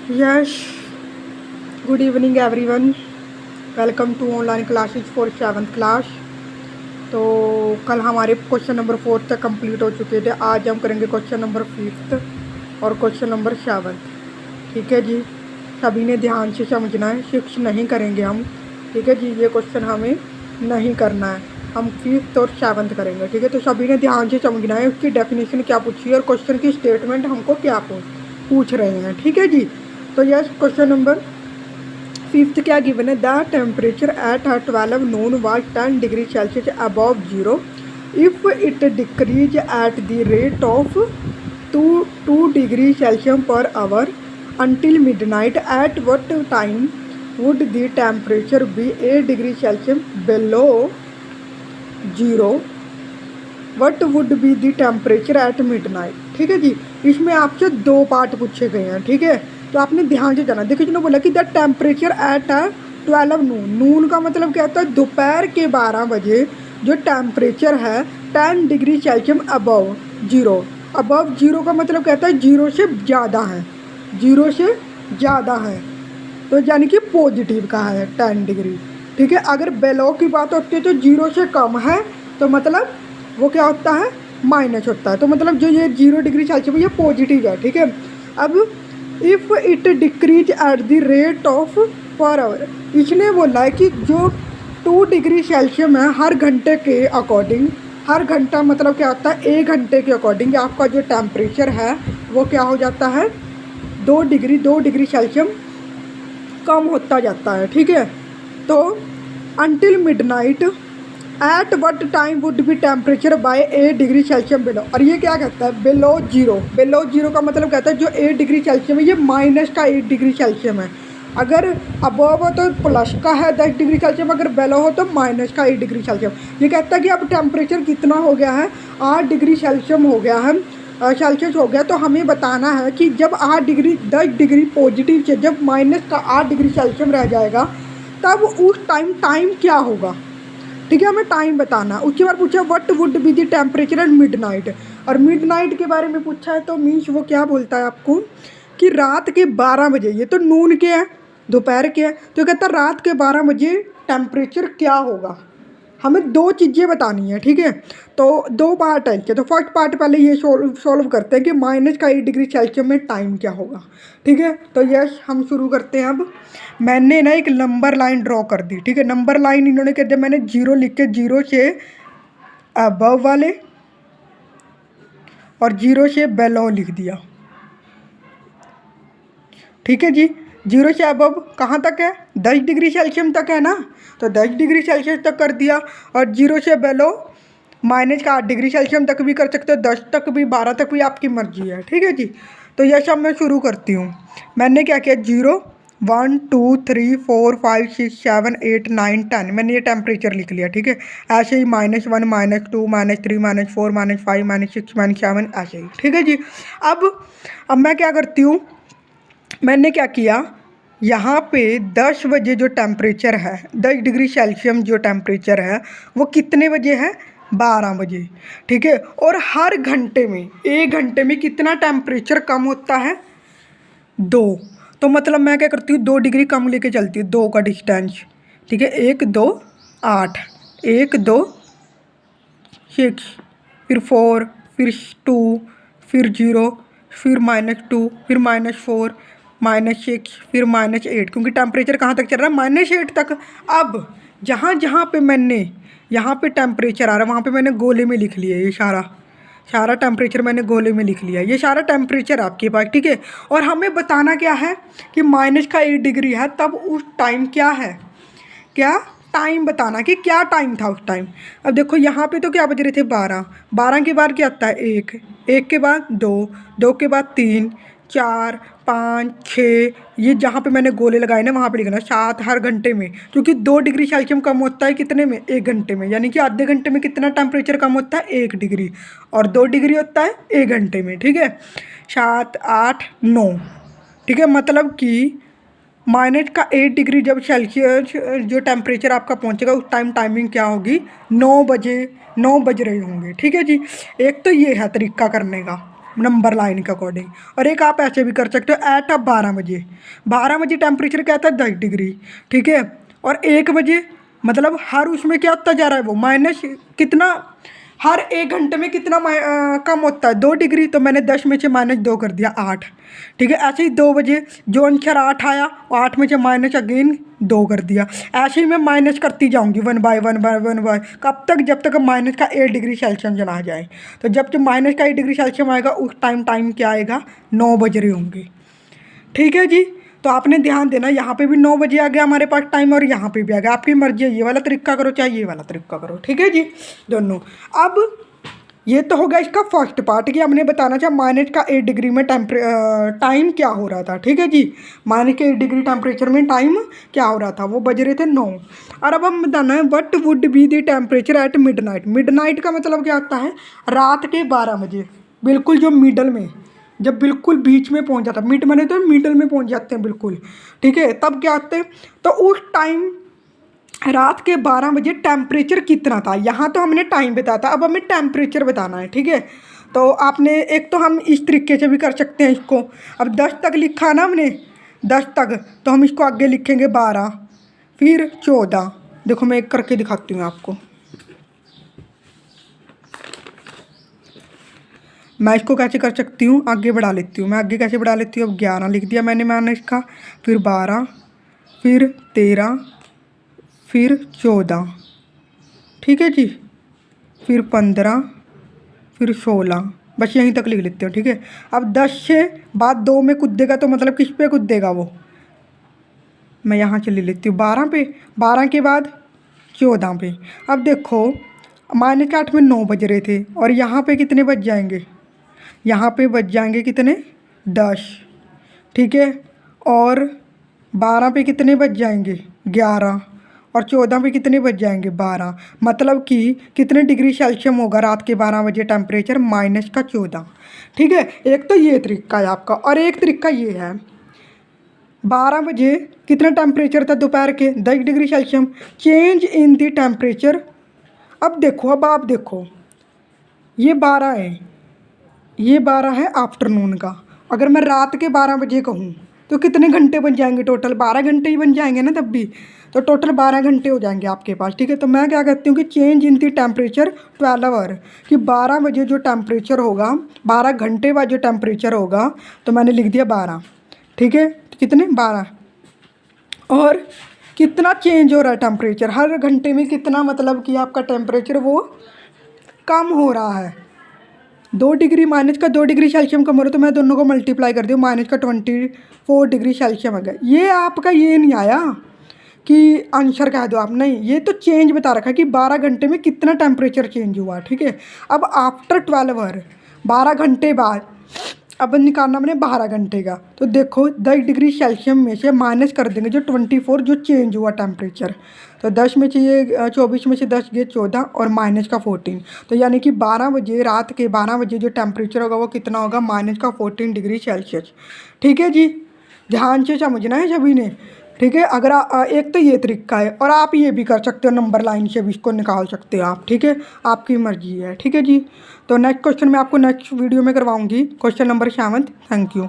Yes, good evening everyone. Welcome to online classes for 7th class. तो कल हमारे question number 4 तक complete हो चुके थे। आज हम करेंगे क्वेश्चन नंबर 5 और क्वेश्चन नंबर 7। ठीक है जी, सभी ने ध्यान से समझना है, 6 नहीं करेंगे हम। ठीक है जी, ये क्वेश्चन हमें नहीं करना है, हम 5th और 7th करेंगे। ठीक है, तो सभी ने ध्यान से समझना है, उसकी डेफिनेशन क्या पूछी है और क्वेश्चन की स्टेटमेंट हमको क्या पूछ रहे हैं। ठीक है जी, तो यस, क्वेश्चन नंबर 5th क्या गिवन है। The temperature at 12 Noon was 10 degree Celsius above zero if it decrease at the rate of 2 degree Celsius per hour until midnight. At what time would the temperature be 8 degree Celsius below zero? What would be the temperature at midnight? ठीक है जी, इसमें आपसे 2 part पूछे गए हैं। ठीक है, तो आपने ध्यान से जाना। देखिए, जिन्होंने बोला कि द टेम्परेचर एट 12 नून, नून का मतलब क्या होता है, दोपहर के 12 बजे जो टेम्परेचर है 10 degree Celsius above zero. Above zero का मतलब कहता है जीरो से ज़्यादा है, जीरो से ज़्यादा है, तो यानी कि पॉजिटिव का है 10 डिग्री। ठीक है, अगर बेलो की बात होती है तो जीरो से कम है, तो मतलब वो क्या होता है, माइनस होता है। तो मतलब जो ये 0 डिग्री सेल्सियस ये पॉजिटिव है। ठीक है, अब if it decrease at the rate of per hour, इसने बोला है कि जो 2 डिग्री सेल्सियस है हर घंटे के अकॉर्डिंग, हर घंटा मतलब क्या होता है, 1 घंटे के अकॉर्डिंग आपका जो टेम्परेचर है वो क्या हो जाता है, 2 डिग्री सेल्सियस कम होता जाता है। ठीक है, तो until midnight at what time would be temperature by 8 degree Celsius below. और ये क्या कहता है, बिलो जीरो। बिलो जीरो का मतलब कहता है जो 8 डिग्री सेल्सियस है ये माइनस का 8 डिग्री सेल्सियस है। अगर अबव हो तो प्लस का है 10 डिग्री सेल्सियस, अगर बेलो हो तो माइनस का 8 डिग्री सेल्सियस। ये कहता है कि अब टेम्परेचर कितना हो गया है, 8 डिग्री सेल्सियस हो गया है, सेल्सियस हो गया। तो हमें बताना है कि जब 8 डिग्री 10 डिग्री पॉजिटिव से जब माइनस का 8 डिग्री सेल्सियस रह जाएगा तब उस टाइम क्या होगा। ठीक है, हमें टाइम बताना। उसके बाद पूछा what would be the temperature at midnight, और मिडनाइट के बारे में पूछा है तो मीन्स वो क्या बोलता है आपको कि रात के 12 बजे, ये तो नून के है, दोपहर के है, तो कहता है रात के 12 बजे टेम्परेचर क्या होगा। हमें 2 चीज़ें बतानी है। ठीक है, तो 2 पार्ट है इसके। तो फर्स्ट पार्ट पहले ये सॉल्व करते हैं कि माइनस का 8 डिग्री सेल्सियस में टाइम क्या होगा। ठीक है, तो यस, हम शुरू करते हैं। अब मैंने ना एक नंबर लाइन ड्रॉ कर दी। ठीक है, नंबर लाइन इन्होंने कर दिया, मैंने 0 लिख के 0 से अबव वाले और 0 से बेलो लिख दिया। ठीक है जी, 0 से अबव कहाँ तक है, 10 डिग्री सेल्सियस तक है ना, तो 10 डिग्री सेल्सियस तक कर दिया। और 0 से बेलो माइनस का 8 डिग्री सेल्सियस तक भी कर सकते हो, 10 तक भी, 12 तक भी, आपकी मर्जी है। ठीक है जी, तो यह सब मैं शुरू करती हूँ। मैंने क्या किया, 0 1 2 3 4 5 6 7 8 9 10, मैंने ये टेम्परेचर लिख लिया। ठीक है, ऐसे ही -1 -2 -3 -4 -5 -6 -7 ऐसे ही। ठीक है जी, अब मैं क्या करती हूँ, मैंने क्या किया, यहाँ पे 10 बजे जो टेम्परेचर है, 10 डिग्री सेल्सियस जो टेम्परेचर है वो कितने बजे है, 12 बजे। ठीक है, और हर घंटे में, 1 घंटे में कितना टेम्परेचर कम होता है, 2। तो मतलब मैं क्या करती हूँ, 2 डिग्री कम लेके चलती हूँ, 2 का डिस्टेंस। ठीक है, 1 2 8, 1 2 6, फिर 4, फिर 2, फिर 0, फिर -2, फिर -4, -6, फिर -8, क्योंकि टेम्परेचर कहाँ तक चल रहा है, -8 तक। अब जहाँ जहाँ पे मैंने, यहाँ पे टेम्परेचर आ रहा है वहाँ पे मैंने गोले में लिख लिया, ये सारा टेम्परेचर मैंने गोले में लिख लिया। ये सारा टेम्परेचर आपके पास। ठीक है, और हमें बताना क्या है कि माइनस का 8 डिग्री है, तब उस टाइम क्या है, क्या टाइम बताना कि क्या टाइम था उस टाइम। अब देखो यहाँ पे तो क्या बज रहे थे, 12, 12 के बाद क्या आता है, 1, 1 के बाद 2, 2 के बाद 3 4 5 6, ये जहाँ पे मैंने गोले लगाए ना वहाँ पे लिखना 7 हर घंटे में, क्योंकि 2 डिग्री सेल्सियस कम होता है कितने में, 1 घंटे में, यानी कि आधे घंटे में कितना टेम्परेचर कम होता है, 1 डिग्री, और 2 डिग्री होता है 1 घंटे में। ठीक है, 7 8 9। ठीक है, मतलब कि माइनस का 8 डिग्री जब सेल्सियस जो टेम्परेचर आपका पहुंचेगा उस टाइमिंग क्या होगी, 9 बजे, 9 बज रहे होंगे। ठीक है जी, एक तो ये है तरीका करने का, नंबर लाइन के अकॉर्डिंग। और एक आप ऐसे भी कर सकते हो एट अब 12 बजे। 12 बजे टेम्परेचर क्या था 10 डिग्री, ठीक है। और 1 बजे मतलब हर उसमें क्या होता जा रहा है वो माइनस कितना, हर 1 घंटे में कितना कम होता है 2 डिग्री। तो मैंने 10 में से -2 कर दिया 8, ठीक है। ऐसे ही 2 बजे जो आंसर 8 आया, 8 में से माइनस अगेन 2 कर दिया। ऐसे ही मैं माइनस करती जाऊंगी 1 बाय 1 कब तक, जब तक माइनस का 8 डिग्री सेल्सियस चला जाए। तो जब माइनस का 8 डिग्री सेल्सियस आएगा उस टाइम क्या आएगा, 9 बज रहे होंगे, ठीक है जी। तो आपने ध्यान देना, यहाँ पे भी 9 बजे आ गया हमारे पास टाइम और यहाँ पे भी आ गया। आपकी मर्जी है, ये वाला तरीका करो चाहे ये वाला तरीका करो, ठीक है जी, दोनों। अब ये तो हो गया इसका फर्स्ट पार्ट कि हमने बताना चाहा माइनस का 8 डिग्री में टाइम क्या हो रहा था, ठीक है जी। माइनस के 8 डिग्री टेम्परेचर में टाइम क्या हो रहा था, वो बज रहे थे 9। और अब हम बताना है what would be the temperature at midnight. Midnight का मतलब क्या होता है, रात के 12 बजे, बिल्कुल जो मिडल में, जब बिल्कुल बीच में पहुंच जाता, मिड माने तो मिडल में पहुंच जाते हैं बिल्कुल, ठीक है। तब क्या होते हैं, तो उस टाइम रात के 12 बजे टेम्परेचर कितना था। यहाँ तो हमने टाइम बताया था, अब हमें टेम्परेचर बताना है, ठीक है। तो आपने एक तो हम इस तरीके से भी कर सकते हैं इसको। अब 10 तक लिखा ना हमने, 10 तक, तो हम इसको आगे लिखेंगे 12, फिर 14। देखो मैं एक करके दिखाती हूँ आपको। मैं इसको कैसे कर सकती हूँ, आगे बढ़ा लेती हूँ। मैं आगे कैसे बढ़ा लेती हूँ, अब 11 लिख दिया मैंने इसका, फिर 12, फिर 13, फिर 14, ठीक है जी, फिर 15, फिर 16, बस यहीं तक लिख लेते हो, ठीक है। अब 10 से बाद 2 में कूदेगा तो मतलब किस पे कूदेगा वो, मैं यहाँ से ले लेती हूँ 12 पे, 12 के बाद 14 पे। अब देखो -8 में 9 बज रहे थे और यहाँ पे कितने बज जाएंगे, यहाँ पे बज जाएंगे कितने 10, ठीक है। और 12 पे कितने बज जाएंगे 11, और 14 पे कितने बज जाएंगे 12। मतलब कि कितने डिग्री सेल्सियस होगा रात के 12 बजे टेम्परेचर, -14, ठीक है। एक तो ये तरीका है आपका, और एक तरीका ये है 12 बजे कितना टेम्परेचर था दोपहर के 10 degree Celsius, change in the temperature. अब देखो, अब आप देखो ये 12 है, ये 12 है आफ्टरनून का। अगर मैं रात के 12 बजे कहूँ तो कितने घंटे बन जाएंगे, टोटल 12 घंटे ही बन जाएंगे ना तब भी, तो टोटल 12 घंटे हो जाएंगे आपके पास, ठीक है। तो मैं क्या कहती हूँ कि change in the temperature 12 hour, कि 12 बजे जो टेम्परेचर होगा, 12 घंटे बाद जो टेम्परेचर होगा, तो मैंने लिख दिया 12, ठीक है। तो कितने 12, और कितना चेंज हो रहा है टेम्परेचर हर घंटे में, कितना मतलब कि आपका टेम्परेचर वो कम हो रहा है। 2 डिग्री माइनस का 2 डिग्री सेल्सियस कम हो रहा है, तो मैं दोनों को मल्टीप्लाई कर दूँ, माइनस का 24 डिग्री सेल्सियस आ गया। ये आपका ये नहीं आया कि आंसर कह दो आप, नहीं, ये तो चेंज बता रखा है कि 12 घंटे में कितना टेम्परेचर चेंज हुआ, ठीक है। अब आफ्टर 12 आवर, 12 घंटे बाद, अब निकालना मैंने 12 घंटे का, तो देखो 10 डिग्री सेल्सियस में से माइनस कर देंगे जो 24 जो चेंज हुआ टेम्परेचर। तो 10 में से ये 24 में से 10 गए 14 और माइनस का 14, तो यानी कि 12 बजे, रात के 12 बजे जो टेम्परेचर होगा वो कितना होगा, माइनस का 14 डिग्री सेल्सियस, ठीक है जी। ध्यान से समझना है सभी ने, ठीक है। अगर एक तो ये तरीका है, और आप ये भी कर सकते हो, नंबर लाइन से भी इसको निकाल सकते हो आप, ठीक है, आपकी मर्जी है, ठीक है जी। तो नेक्स्ट क्वेश्चन मैं आपको नेक्स्ट वीडियो में करवाऊंगी, क्वेश्चन नंबर 7। Thank you.